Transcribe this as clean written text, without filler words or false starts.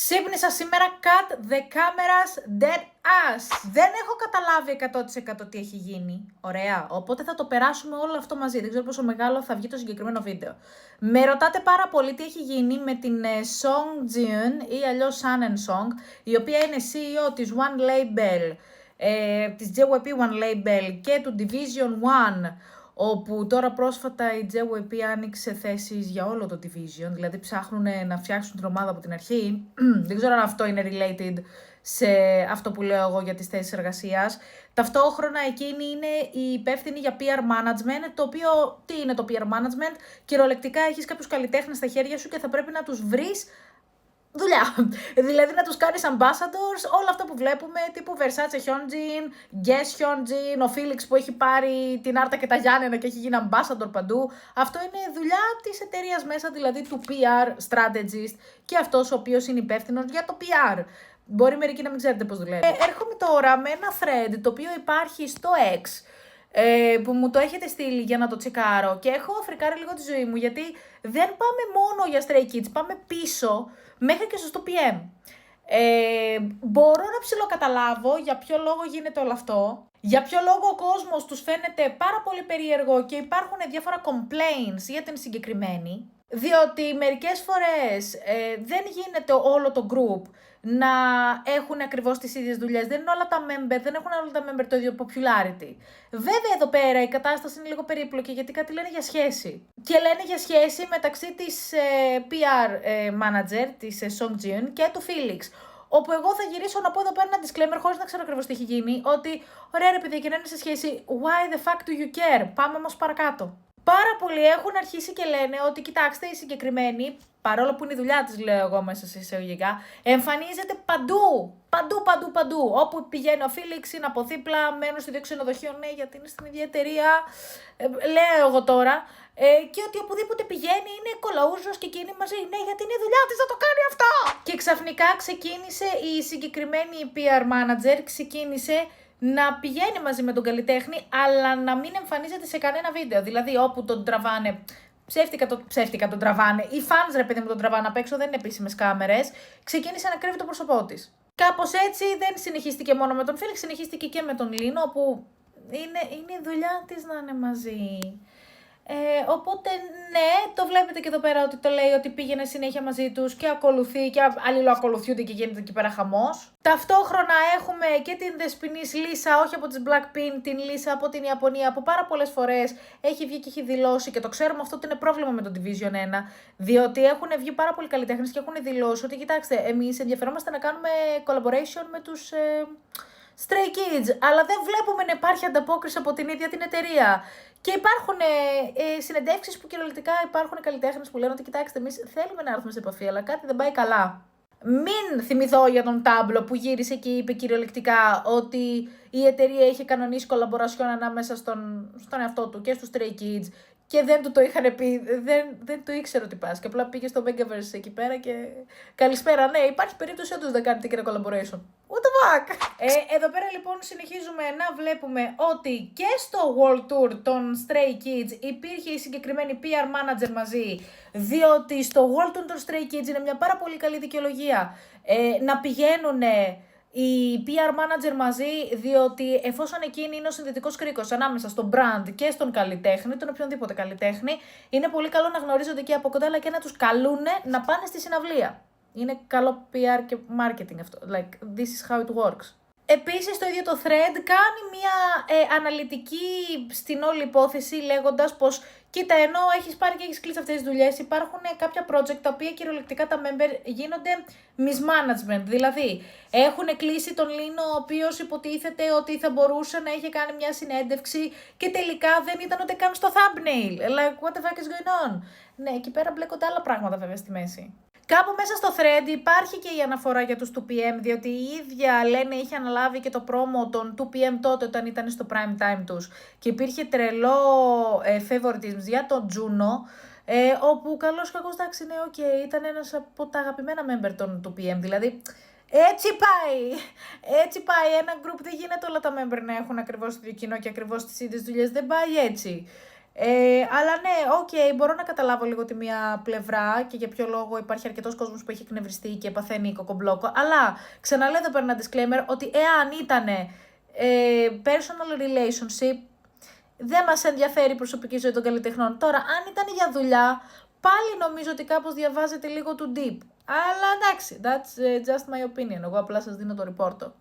Ξύπνησα σήμερα, cut the cameras dead ass. Δεν έχω καταλάβει 100% τι έχει γίνει. Ωραία, οπότε θα το περάσουμε όλο αυτό μαζί. Δεν ξέρω πόσο μεγάλο θα βγει το συγκεκριμένο βίντεο. Με ρωτάτε πάρα πολύ τι έχει γίνει με την Song Jin ή αλλιώς Sun Song, η οποία είναι CEO της One Label, της JYP One Label και του Division One, όπου τώρα πρόσφατα η JYP άνοιξε θέσεις για όλο το division, δηλαδή ψάχνουν να φτιάξουν την ομάδα από την αρχή. Δεν ξέρω αν αυτό είναι related σε αυτό που λέω εγώ για τις θέσεις εργασίας. Ταυτόχρονα εκείνη είναι η υπεύθυνη για PR management, το οποίο, τι είναι το PR management? Κυριολεκτικά έχεις κάποιους καλλιτέχνες στα χέρια σου και θα πρέπει να τους βρεις δουλειά. Δηλαδή να τους κάνεις ambassadors, όλα αυτά που βλέπουμε, τύπου Versace Hyunjin, Guess Hyunjin, ο Felix που έχει πάρει την Άρτα και τα Γιάννενα και έχει γίνει ambassador παντού. Αυτό είναι δουλειά της εταιρείας μέσα, δηλαδή του PR strategist και αυτός ο οποίος είναι υπεύθυνος για το PR. Μπορεί μερικοί να μην ξέρετε πώς δουλεύει. Έρχομαι τώρα με ένα thread το οποίο υπάρχει στο X, που μου το έχετε στείλει για να το τσεκάρω και έχω φρικάρει λίγο τη ζωή μου, γιατί δεν πάμε μόνο για Stray Kids, πάμε πίσω μέχρι και στο PM. Μπορώ να ψιλοκαταλάβω για ποιο λόγο γίνεται όλο αυτό, για ποιο λόγο ο κόσμος τους φαίνεται πάρα πολύ περίεργο και υπάρχουν διάφορα complaints για την συγκεκριμένη, διότι μερικές φορές δεν γίνεται όλο το group να έχουν ακριβώς τις ίδιες δουλειές. Δεν είναι όλα τα member, δεν έχουν όλα τα member το ίδιο popularity. Βέβαια εδώ πέρα η κατάσταση είναι λίγο περίπλοκη, γιατί κάτι λένε για σχέση. Και λένε για σχέση μεταξύ της PR manager, της Song Jin και του Felix. Όπου εγώ θα γυρίσω να πω εδώ πέρα ένα disclaimer, χωρίς να ξέρω ακριβώς τι έχει γίνει, ότι ωραία ρε παιδιά, και να είναι σε σχέση, why the fuck do you care? Πάμε όμως παρακάτω. Πάρα πολλοί έχουν αρχίσει και λένε ότι κοιτάξτε, η συγκεκριμένη, παρόλο που είναι η δουλειά της, λέω εγώ μέσα σε εισαγωγικά, εμφανίζεται παντού. Παντού. Όπου πηγαίνει ο Φίλιξ, είναι από δίπλα, μένουν στο ίδιο ξενοδοχείο, ναι, γιατί είναι στην ίδια εταιρεία. Λέω εγώ τώρα. Και ότι οπουδήποτε πηγαίνει είναι κολαούζος και εκείνη μαζί. Ναι, γιατί είναι η δουλειά της να το κάνει αυτό. Και ξαφνικά ξεκίνησε η συγκεκριμένη PR manager, ξεκίνησε να πηγαίνει μαζί με τον καλλιτέχνη, αλλά να μην εμφανίζεται σε κανένα βίντεο. Δηλαδή, όπου τον τραβάνε, ψεύτικα τον τραβάνε, οι fans ρε παιδί μου τον τραβάνε απ' έξω, δεν είναι επίσημες κάμερες, ξεκίνησε να κρύβει το πρόσωπό της. Κάπως έτσι δεν συνεχίστηκε μόνο με τον Φίλιξ, συνεχίστηκε και με τον Λίνο, όπου είναι η δουλειά της να είναι μαζί. Οπότε ναι, το βλέπετε και εδώ πέρα ότι το λέει ότι πήγαινε συνέχεια μαζί τους και ακολουθεί και αλληλοακολουθούνται και γίνεται εκεί πέρα χαμός. Ταυτόχρονα έχουμε και την δεσποινής Λίσα, όχι από τις Blackpink, την Λίσα από την Ιαπωνία, που πάρα πολλές φορές έχει βγει και έχει δηλώσει, και το ξέρουμε αυτό ότι είναι πρόβλημα με το Division 1, διότι έχουν βγει πάρα πολλοί καλλιτέχνες και έχουν δηλώσει ότι κοιτάξτε, εμείς ενδιαφερόμαστε να κάνουμε collaboration με τους Stray Kids, αλλά δεν βλέπουμε να υπάρχει ανταπόκριση από την ίδια την εταιρεία. Και υπάρχουν συνεντεύξεις που κυριολεκτικά υπάρχουν καλλιτέχνες που λένε ότι κοιτάξτε, εμείς θέλουμε να έρθουμε σε επαφή, αλλά κάτι δεν πάει καλά. Μην θυμηθώ για τον Τάμπλο που γύρισε και είπε κυριολεκτικά ότι η εταιρεία είχε κανονίσει collaboration ανάμεσα στον εαυτό του και στους Stray Kids και δεν του το είχαν πει, δεν το ήξερε ότι πας. Και απλά πήγε στο Megaverse εκεί πέρα και καλησπέρα. Ναι, υπάρχει περίπτωση όντως να κάνετε και ένα collaboration. What the fuck! Εδώ πέρα λοιπόν συνεχίζουμε να βλέπουμε ότι και στο World Tour των Stray Kids υπήρχε η συγκεκριμένη PR manager μαζί, διότι στο World Tour των Stray Kids είναι μια πάρα πολύ καλή δικαιολογία να πηγαίνουν η PR manager μαζί, διότι εφόσον εκείνη είναι ο συνδετικός κρίκος ανάμεσα στον brand και στον καλλιτέχνη, τον οποιονδήποτε καλλιτέχνη, είναι πολύ καλό να γνωρίζονται και από κοντά, αλλά και να τους καλούν να πάνε στη συναυλία. Είναι καλό PR και marketing αυτό. Like, this is how it works. Επίσης, το ίδιο το thread κάνει μια αναλυτική στην όλη υπόθεση, λέγοντας πως κοίτα, ενώ έχεις πάρει και έχεις κλείσει αυτές τις δουλειές, υπάρχουν κάποια project τα οποία κυριολεκτικά τα member γίνονται mismanagement. Δηλαδή, έχουν κλείσει τον Λίνο, ο οποίος υποτίθεται ότι θα μπορούσε να είχε κάνει μια συνέντευξη και τελικά δεν ήταν ούτε καν στο thumbnail. Like, what the fuck is going on? Ναι, εκεί πέρα μπλέκονται άλλα πράγματα βέβαια στη μέση. Κάπου μέσα στο thread υπάρχει και η αναφορά για τους 2PM, διότι η ίδια λένε είχε αναλάβει και το promo των 2PM τότε όταν ήταν στο prime time τους και υπήρχε τρελό favoritism για τον Juno, όπου καλώς κακώς εντάξει, ναι, okay, ήταν ένας από τα αγαπημένα member των 2PM, δηλαδή έτσι πάει ένα group, δεν γίνεται όλα τα member να έχουν ακριβώς το ίδιο κοινό και ακριβώς τις ίδιες δουλειές, δεν πάει έτσι. Αλλά ναι, μπορώ να καταλάβω λίγο τη μία πλευρά και για ποιο λόγο υπάρχει αρκετός κόσμος που έχει εκνευριστεί και παθαίνει κοκομπλόκο. Αλλά ξαναλέω εδώ πέρα ένα disclaimer ότι εάν ήταν personal relationship, δεν μας ενδιαφέρει η προσωπική ζωή των καλλιτεχνών. Τώρα, αν ήταν για δουλειά, πάλι νομίζω ότι κάπως διαβάζεται λίγο του deep. Αλλά εντάξει, that's just my opinion. Εγώ απλά σας δίνω το report.